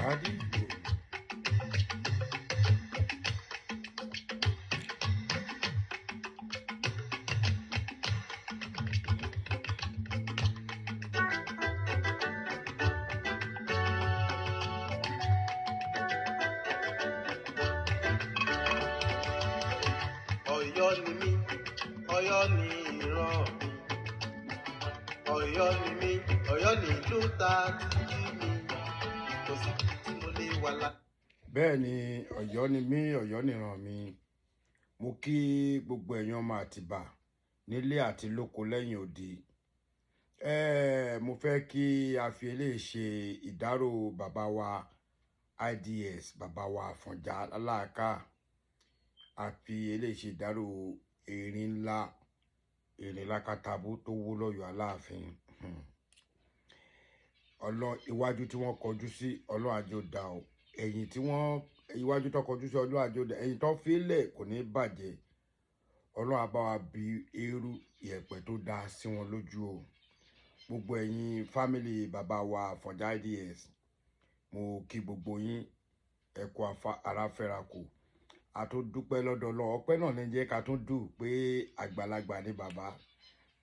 àdìgbò. Ọ̀yọ́ ni mí, Ọ̀yọ́ ni ìran mi. Ọ̀yọ́ ni mí, Ọ̀yọ́ ni ìlú ta ti jí mi. Kò sí tí mo lè wà lá. Bẹ́ẹ̀ ni Ọ̀yọ́ ni mí, Ọ̀yọ́ nìran mi. Mo kí gbogbo ẹ̀yin ọmọ Àtìbà nílé àti lóko lẹ́yìn odi. Mo fẹ́ kí a fi eléyìí ṣe ìdárò bàbá wa IDS, bàbá wa Àfọ̀njá Aláàká. A fi eléyìí ṣe ìdárò erin ńlá, erin lákàtàbú tó wó lọ́yọ̀ Aláàfin. Iwájú tí wọ́n kọjú sí Ọlọ́run àjò dá o. Ẹ̀yìn tí wọ́n iwájú tó kọjú sí Ọlọ́run àjò dá. Ẹ̀yìn tó fílẹ̀ kò ní bàjẹ́. Ọlọ́run á bá wa bí eérú ìyẹ̀pẹ̀ tó dá sí wọn lójú o. Gbogbo ẹ̀yin fámìlì bàbá wa Àfọ̀njá IDS, mo kí gbogbo yín ẹ kú ara fẹ́ra kù. A tó dúpẹ́ lọ́dọ̀ Ọlọ́run. Ọpẹ́ náà ní jẹ́ ká tún dù pé àgbàlagbà ni bàbá.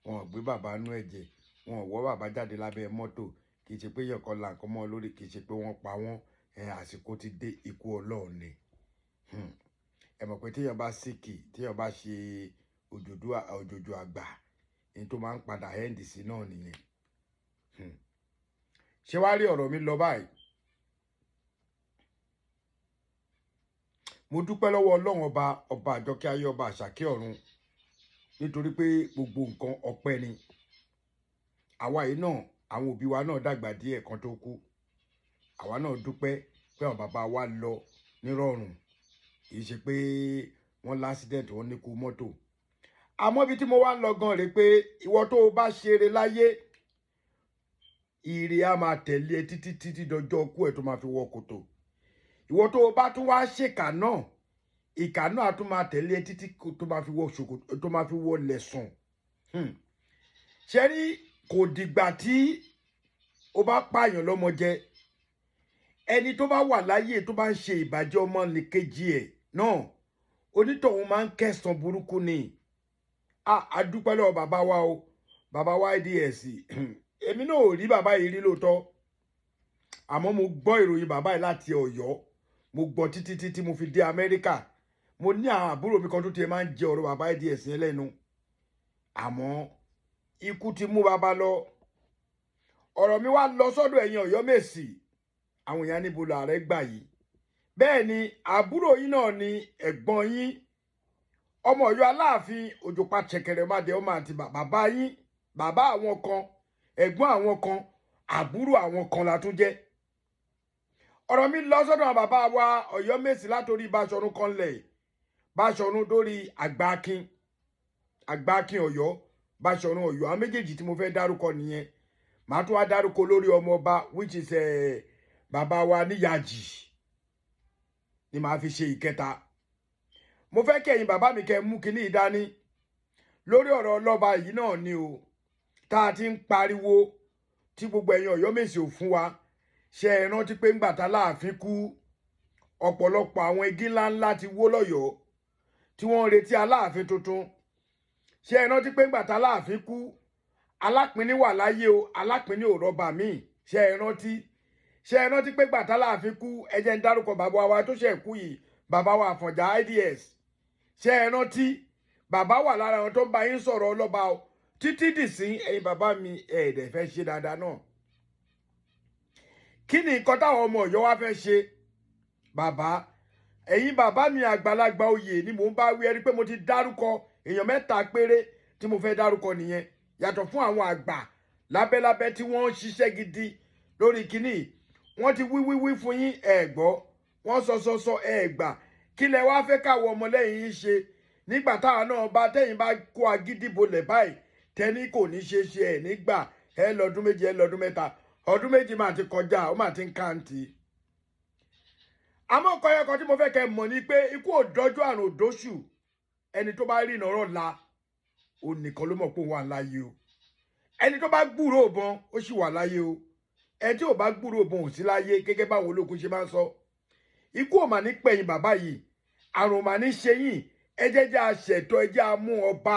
Wọn ò gbé bàbá nú ẹ̀jẹ̀, wọn ò wọ́ bàbá jáde lábẹ́ mọ́tò. Kì í ṣe pé yọ̀kan là nǹkan mọ́ lórí, kì í ṣe pé wọ́n pa wọ́n. Àsìkò ti dé, ikú Ọlọ́run ni. Ẹ mọ̀ pé téèyàn bá síkì, téèyàn bá ṣe òjòjò àgbà, èyí tó máa ń padà ẹ́ǹdì sí náà nìyẹn. Ṣé wàá rí ọ̀rọ̀ mi lọ báyìí? Mo dúpẹ́ lọ́wọ́ Ọlọ́run ọba àjọkẹ́ ayé, ọba àṣàkẹ́ ọ̀run, nítorí pé gbogbo nǹkan ọpẹ́ ni. Àwa yìí náà, àwọn òbí wa náà dàgbà díẹ̀ kan tó kú. Àwa náà dúpẹ́ pé àwọn bàbá wa lọ nírọ̀rùn. Kì í ṣe pé wọ́n lásídẹ̀ǹtì, wọ́n ní kú mọ́tò. Àmọ́ ibi tí mo wá ń lọ gan rèé pé ìwọ tó o bá ṣeré láyé, ire á máa tẹ̀lé ẹ títí dọjọ́ ikú ẹ̀ tó máa fi wọ kòtò. Ìwọ tó o bá tún wá ṣèkà náà, ìkà náà tún máa tẹ̀lé ẹ títí tó máa fi wọ ṣòkòtò, tó máa fi wọ lẹ̀sùn. Ṣé rí, kò dìgbà tí o bá pààyàn lọ́mọ jẹ, ẹni tó bá wà láyé tó bá ń ṣe ìbàjẹ́ ọmọ nìkejì ẹ̀ náà, onítọ̀hún máa ń kẹsàn burúkú ni. A dúpẹ́ lọ́wọ́ bàbá wa o, bàbá wa IDS. Èmi náà ò rí bàbá yìí rí lóòótọ́, àmọ́ mo gbọ́ ìròyìn bàbá yìí láti Ọ̀yọ́. Mo gbọ́ títí mo fi dé Amẹ́ríkà. Mo ní àwọn àbúrò mi kan tó tiẹ̀ máa ń jẹ ọ̀rọ̀ bàbá IDS yẹn lẹ́nu. Àmọ́ ikú ti mú bàbá lọ. Ọ̀rọ̀ mi wá lọ sọ́dọ̀ ẹ̀yin Ọ̀yọ́mèsì. Àwọn èèyàn níbo làárẹ̀ gbà yìí. Bẹ́ẹ̀ ni àbúrò yín náà ni ẹ̀gbọ́n yín, ọmọ Ọ̀yọ́ Aláàfin Òjòpá ṣẹ̀kẹ̀rẹ̀ máde ọmọ àti bàbá yín, bàbá àwọn kan, ẹ̀gbọ́n àwọn kan, àbúrò àwọn kan la tún jẹ́. Ọ̀rọ̀ mi lọ sọ́dọ̀ àwọn bàbá wa Ọ̀yọ́mèsì látòrí Báṣọ̀run Kọ́nlẹ̀, Báṣọ̀run dórí Àgbákin Ọ̀yọ́, Báṣọ̀run Ọ̀yọ́. Àwọn méjèèjì tí mo fẹ́ dárúkọ nìyẹn. Màá tún wá dárúkọ lórí ọmọ ọba, which is bàbá wa Níyàjì, ni màá fi ṣe ìkẹta. Mo fẹ́ kẹ́yin bàbá mi kẹ́ mú kinní ìdání lórí ọ̀rọ̀ ọlọ́ba yìí náà ni o, tá a ti ń pariwo tí gbogbo ẹ̀yin Ọ̀yọ́mèsì ò fún wa. Ṣé ẹ rántí pé ńgbà tá Láàfin kú, ọ̀pọ̀lọpọ̀ àwọn igi ńláńlá ti wó lọ́yọ̀ọ́ tí wọ́n ń retí Aláàfin tuntun. Ṣé ẹ rántí pé ńgbà tá Láàfin kú, Alápinní wà láyé o, Alápinní ò rọ́bà míì. Ṣé ẹ rántí? Ṣé ẹ rántí pé ńgbà tá Láàfin kú, ẹ jẹ́ ń dárúkọ bàbá wa tó ṣẹ̀ kú yìí, bàbá wa Àfọ̀njá IDS. Ṣé ẹ rántí? Bàbá wà lára àwọn tó ń bá yín sọ̀rọ̀ ọlọ́ba o, títí dìsín. Ẹ̀yin bàbá mi, ẹ̀ẹ́dẹ̀ fẹ́ ṣe dáadáa náà. Kí ni nǹkan táwọn ọmọ Ọ̀yọ́ wá fẹ́ ṣe? Bàbá, ẹ̀yin bàbá mi àgbàlagbà oyè ni mò ń bá wí. Ẹ rí pé mo ti dárúkọ èèyàn mẹ́ta péré tí mo fẹ́ dárúkọ nìyẹn, yàtọ̀ fún àwọn àgbà lábẹ́lábẹ́ tí wọ́n ń ṣiṣẹ́ gidi lórí kinní. Wọ́n ti wí fún yín, ẹ gbọ́. Wọ́n sọ ẹ gbà. Kí lẹ wá fẹ́ káwọn ọmọlẹ́yìn yín ṣe nígbà táwọn náà bá tẹ̀yìn bá kó agídí bolẹ̀ báyìí, tẹ́ni kò ní ṣe ẹ̀ nígbà ẹ lọ́dún méjì, ẹ lọ́dún mẹ́ta. Ọdún méjì máa ti kọjá, ó máa ti ń káǹtì. Àmọ́ nǹkan ẹ̀kọ́ tí mo fẹ́ kẹ́ mọ̀ ni pé ikú òdọ́jú àrùn òdóṣù. Ẹni tó bá rí ìnàrọ̀ la, ó nìkan ló mọ̀ pé òun wà láyé o. Ẹni tó bá gbúrò òbọn, ó sì wà láyé o. ẹ tí ò bá gbúrò bòun sí láyé gẹ́gẹ́ báwo ológun ṣe máa ń sọ ikú ò mà ní pẹ̀yìn bàbá yìí àrùn mà ní ṣe yín ẹ jẹ́ jẹ́ àṣẹ̀tọ́ ẹ jẹ́ àmú ọba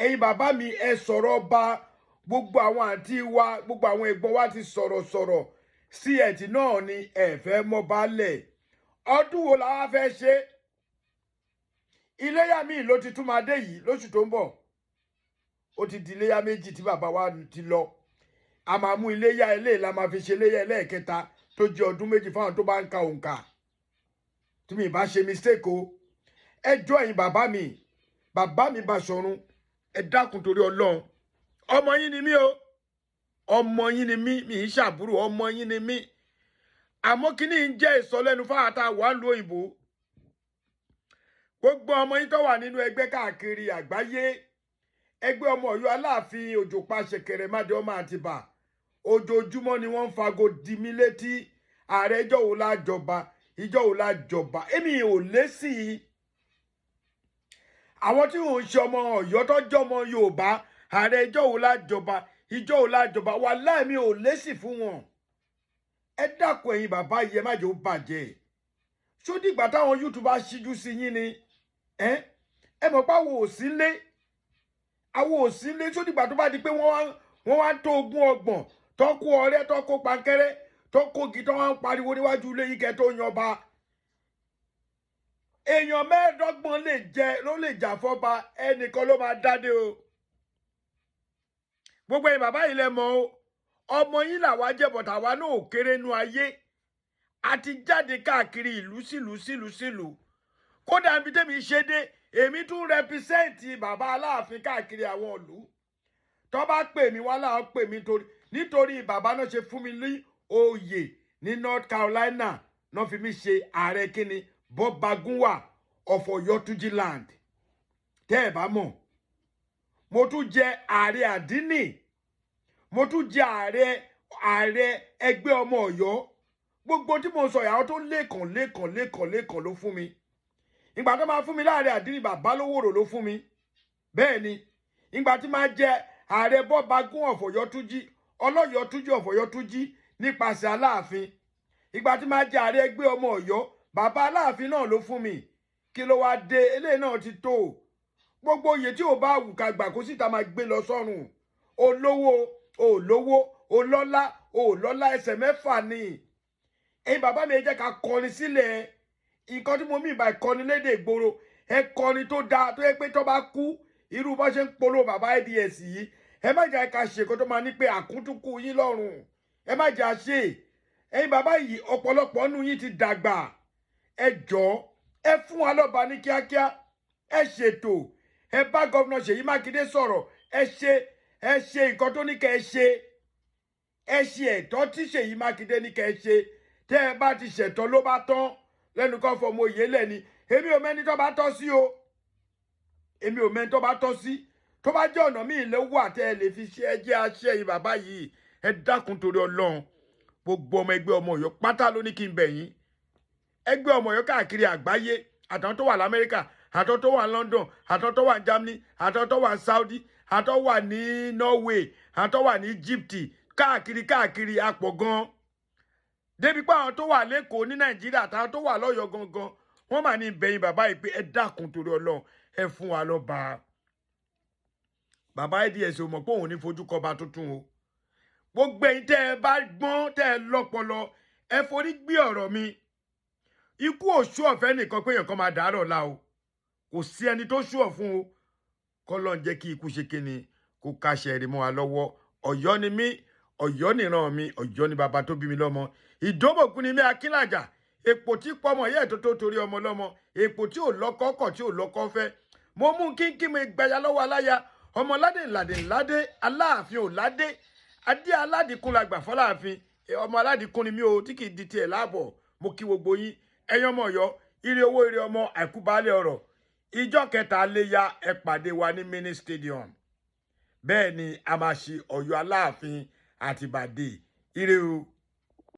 ẹ̀yin bàbá mi ẹ sọ̀rọ̀ ọba gbogbo àwọn àǹtí wa gbogbo àwọn ẹ̀gbọ́n wa ti sọ̀rọ̀ sí ẹ̀tì náà ni ẹ fẹ́ mọ́ balẹ̀ ọdún wo la wá fẹ́ ṣe iléyà míì ló ti tún máa dé yìí lóṣù tó ń bọ̀ ó ti di iléyà méjì tí bàbá wa ti lọ a máa mú iléyà eléyìí la máa fi ṣe iléyà ẹlẹ́ẹ̀kẹta tó jẹ́ ọdún méjì fáwọn tó bá ń ka òǹkà tí mi bá ṣe mistake o ẹ jọ̀ọ́ ẹ̀yin bàbá mi Basọ̀run ẹ dákun torí Ọlọ́run ọmọ yín ni mí o ọmọ yín ni mí mi ń ṣàbúrò ọmọ yín ni mí àmọ́ kíní ń jẹ́ ìsọlẹ́nu fáwọn tá a wà ń lo òyìnbó gbogbo ọmọ yín tó wà nínú ẹgbẹ́ káàkiri àgbáyé ẹgbẹ́ ọmọ Ọ̀yọ́ Aláàfin Òjòpá Ṣẹ̀kẹ̀rẹ̀ Máde ọmọ Àtìbà ojoojúmọ́ ni wọ́n ń fago di mí létí ààrẹ ìjọ wo la jọba èmi ò lésì àwọn tí ò ń ṣe ọmọ Ọ̀yọ́ tó jẹ́ ọmọ Yorùbá ààrẹ ìjọ wo la jọba wàláhì mi ò lésì fún wọn ẹ dákun ẹ̀yin bàbá yìí ẹ má jẹ́ ó bàjẹ́ ṣó dìgbà táwọn YouTube ṣíjú sí yín ni ẹ mọ̀ pé àwọn ò sí lé ṣó dìgbà tó bá di pé wọ́n wá ń tó ogún ọgbọ̀n tó kó ọ̀rẹ́ tó kó pankẹ́rẹ́ tó kógi tó wá ń pariwo níwájú ilé yìí kẹ́ tó yanba èèyàn mẹ́ẹ̀ẹ́dọ́gbọ̀n ló lè jà fọ́ba ẹnìkan ló máa dádé o gbogbo ẹ̀yin bàbá yìí lẹ mọ̀ o ọmọ yín làwa jẹ́ bọ̀tà wa náà ò kéré nú ayé àti jáde káàkiri ìlú sílùú kódà níbi tẹ́mi ṣe dé èmi tún rẹpísẹ́ǹtì bàbá Aláàfin káàkiri àwọn ìlú tó bá pè mí wá láwọn pè mí nítorí bàbá náà ṣe fún mi ní oyè ní North Carolina náà fi mí ṣe ààrẹ kíni Bob Bagunwa of Ọ̀yọ́túnjí land tẹ́ ẹ̀ bá mọ̀ mo tún jẹ ààrẹ àdínì mo tún jẹ ààrẹ ẹgbẹ́ ọmọ Ọ̀yọ́ gbogbo tí mo sọ ìyàwó tó lẹ́kàn ló fún mi ìgbà tó máa fún mi láàrẹ àdínì bàbá lówóró ló fún mi bẹ́ẹ̀ ni ìgbà tí máa jẹ ààrẹ Bob Bagunwa of Ọ̀yọ́túnjí ọlọ́yọ̀túnjí of Ọ̀yọ́túnjí nípasẹ̀ Aláàfin ìgbà tí máa jẹ ààrẹ ẹgbẹ́ ọmọ Ọ̀yọ́ bàbá Aláàfin náà ló fún mi kí ló wá dé eléyìí náà ti tó gbogbo oyè tí ò bá wù ká gbà kó síta máa gbé lọ sọ́run olówó olọ́lá ẹsẹ̀ mẹ́fà ni ẹ̀yin bàbá mi ẹ jẹ́ ká kọrin sílẹ̀ nǹkan tí mo mí ìbá ìkọni lédè ìgboro ẹ kọrin tó dáa tó yẹ pé tó bá kú irú bó ṣe ń polówó bàbá IDS yìí ẹ má jẹ́ ká ṣe kó tó máa ní pé àkúntúnkù yín lọ́rùn ẹ má jẹ́ àṣe ẹ̀yin bàbá yìí ọ̀pọ̀lọpọ̀ nínú yín ti dàgbà ẹ jọ̀ọ́ ẹ fún wa lọ́ba ní kíákíá ẹ ṣètò ẹ bá gọ́vnà Ṣèyí Mákindé sọ̀rọ̀ ẹ ṣe nǹkan tó ní kẹ́ ẹ ṣe ẹ̀tọ́ tí Ṣèyí Mákindé ní kẹ́ ẹ ṣe tẹ́ ẹ bá ti ṣẹ̀tọ́ ló bá tán lẹ́nu kan fọmọ òye lẹ́ni èmi ò mẹ́ni tó bá tọ́ sí o èmi ò mẹ́ni tó bá tọ́ sí tó bá jẹ́ ọ̀nà míì ló wà tẹ́ ẹ lè fi ṣe ẹ jẹ́ àṣẹ yìí bàbá yìí ẹ dákun torí Ọlọ́run gbogbo ọmọ ẹgbẹ́ ọmọ Ọ̀yọ́ pátá ló ní kí n bẹ̀ yín ẹgbẹ́ ọmọ Ọ̀yọ́ káàkiri àgbáyé àtàwọn tó wà l'Amẹ́ríkà àtàwọn tó wà ní London àtàwọn tó wà ní Germany àtàwọn tó wà ní Saudi àtàwọn wà ní Norway àtàwọn wà ní Egypt káàkiri àpọ̀ gan débi pé àwọn tó wà lẹ́kọ̀ọ́ ní Nàìjíríà àtàwọn tó wà lọ́yọ̀ọ́ gangan wọ́n mà ní ìbẹ̀yìn bàbá yìí pé ẹ dákun torí Ọlọ́run ẹ fún wa lọ́ba bàbá IDS ò mọ̀ pé òun ní fojú kọba tuntun o gbogbo ẹ̀yin tẹ́ ẹ bá gbọ́n tẹ́ ẹ lọ́pọlọ ẹ forí gbé ọ̀rọ̀ mi ikú òṣù ọ̀fẹ́ nìkan pé èèyàn kan máa dàárọ̀ la o kò sí ẹni tó ṣù ọ̀ fún o kọ́lọ́n jẹ́ kí ikú ṣe kíni kó káṣẹ́ rí mọ́ wa lọ́wọ́ Ọ̀yọ́ ni mí Ọ̀yọ́ nìran mi Ọ̀yọ́ ni bàbá tó bí mi lọ́mọ Ìdómògún ni mí Akínlàjà èpò tí pọ́mọ yẹ́ tó tó torí ọmọ lọ́mọ èpò tí ò lọ́kọ́ kọ̀ tí ò lọ́kọ́ fẹ́ mo mú kínkín mi gbẹ̀yà lọ́wọ́ aláya ọmọ ládé Aláàfin ò ládé adé aládìkún la gbà fọláàfin ọmọ aládìkún ni mí o tí kì í di tiẹ̀ láàbọ̀ mo kí gbogbo yín ẹ̀yin ọmọ Ọ̀yọ́ ire owó ire ọmọ àìkú baálé ọ̀rọ̀ ìjọ kẹta léya ẹ pàdé wa ní mini stadium bẹ́ẹ̀ ni a máa ṣe Ọ̀yọ́ Aláàfin àtìbàdé ire o.